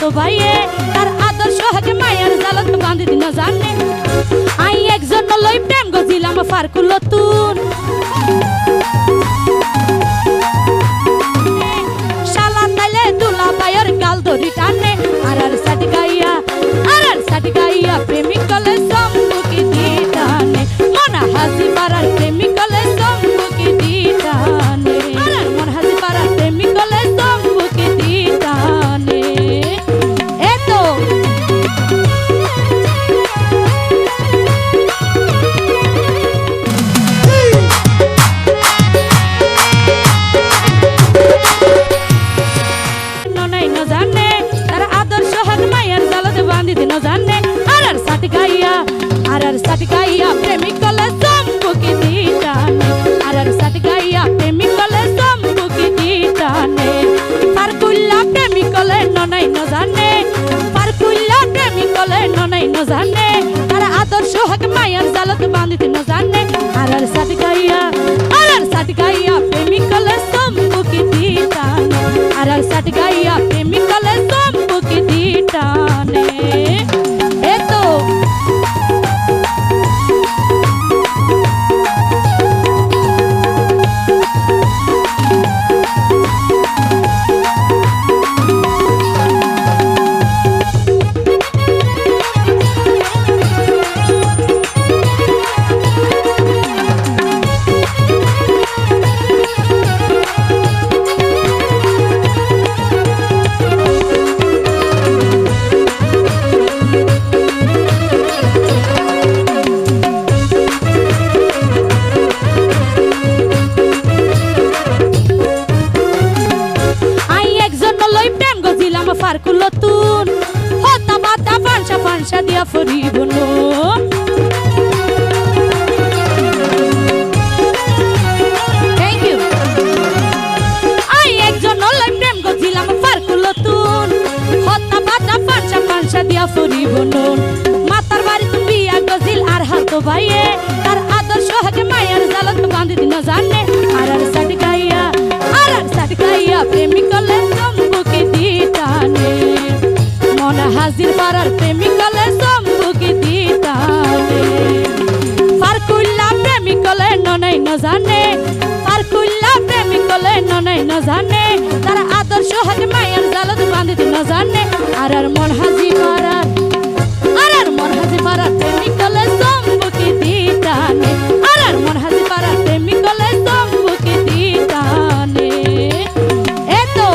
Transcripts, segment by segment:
হালতো ভাইয়ে তার আদর্শ হাকে মায়ার জালত বাঁধি দিন জানে আই একজন লই প্রেম গজিলাম ফারকুল তুন শালা তাইলে দুলা বাইয়ের গাল ধরি টানে আর সাটি গাইয়া প্রেমিক কলে সম্মুখী দিটানে মনা হাসি পাড়ার প্রেমিক কলে সম্মুখী দিটানে মন হাসি পাড়ার প্রেমিক কলে সম্মুখী দিটানে এতো ননাই ন জানে তার আদর্শ হাত মায়ের জালতে বাঁধি দিন জানে আর সাটি গাইয়া প্রেমিক কলে সম্মুখী দিটানে আর সাটি গাইয়া প্রেমিক কলে সম্মুখী দিটানে ফারকুল্লা প্রেমিক কলে ননাই ন জানে ফারকুল্লা প্রেমিক কলে ননাই ন জানে তার আদর্শ হাত মায়ের জালতে বাঁধি দিন জানে আর সাটি গাইয়া প্রেমিক কলে সম্মুখী দিটানে আর সাটি গাইয়া প্রেমিক কলে সম্মুখী দিটানে এতো ফারকুল তুন হতা বাতা ফানসা দিয়া ফরিব নো থ্যাংক ইউ আই একজন লই প্রেম গজিলাম ফারকুল তুন হতা বাতা ফানসা দিয়া ফরিব নো মাতার বাড়ি তুমি বিয়া গজিল আর হালতো ভাইয়ে তার আদর্শ হাকে মায়ার জালত বাঁধি দিন জানে আর সাটি গাইয়া প্রেমিক কলে সম্মুখী দিটানে মনা হাজির পাড়ার প্রেমিক কলে সম্মুখী দিটানে ফারকুল্লা প্রেমিক কলে ননাই ন জানে ফারকুল্লা প্রেমিক কলে ননাই ন জানে তার আদর্শ হাকে মায়ার জালত বাঁধি দিন জানে আর মন হাজি পাড়ার প্রেমিক কলে সম্মুখী দিটানে আর মন হাজি পাড়ার প্রেমিক কলে সম্মুখী দিটানে এতো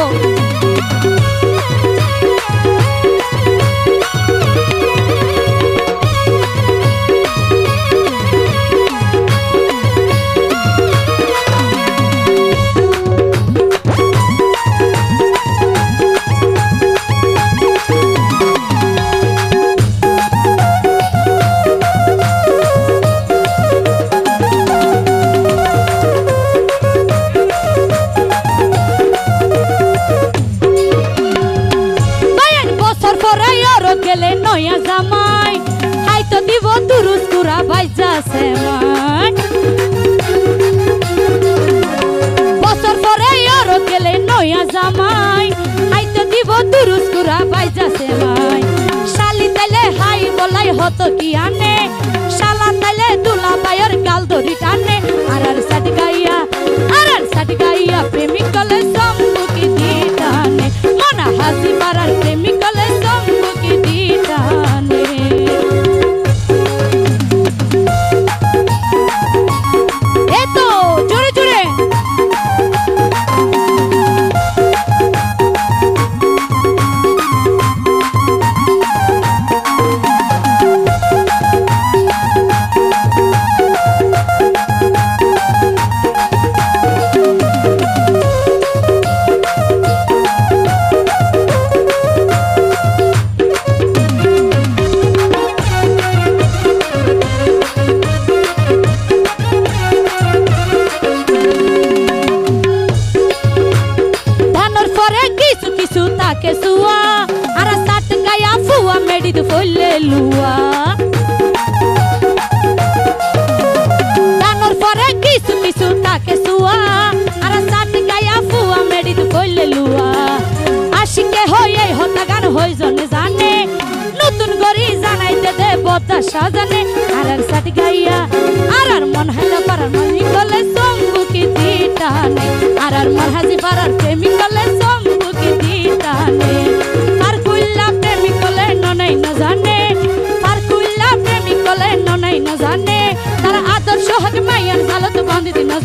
গেলে নয়া জামাই হাইতো দিব তুরুস কুরা বাইজা সেমাই বছর পরে আর গেলে নয়া জামাই হাইতো দিব তুরুস কুরা বাইজা সেমাই শালি তাইলে হাই বলাই হতো কি আনে শালা তাইলে দুলা বাইয়ের গাল ধরি টানে আর সাটি গাইয়া প্রেমিক কলে সম্মুখী দিটানে মনা হাসি পাড়ার প্রেমিক কলে সম্মুখী দিটানে এতো জোরে জোরে মেডিদ ফলে লুয়া দানোর পরে কিছু কিছু তাকে সুয়া আর সাত গায়া ফুয়া মেডিদ ফলে লুয়া আশিকে হয়ে হতা গান হয়ে পদ্মা সাজানে আর সাট গাইয়া আর মন হাইলা পারার মালিক হলে সম্মুখী দিটানে আর মন হাজি পারার প্রেমিক হলে সম্মুখী দিটানে পার কইলা প্রেমিক হলে ননাই না জানে পার কইলা প্রেমিক হলে ননাই না জানে তার আদর্শ হক মাইয়ার জালত বন্দিত না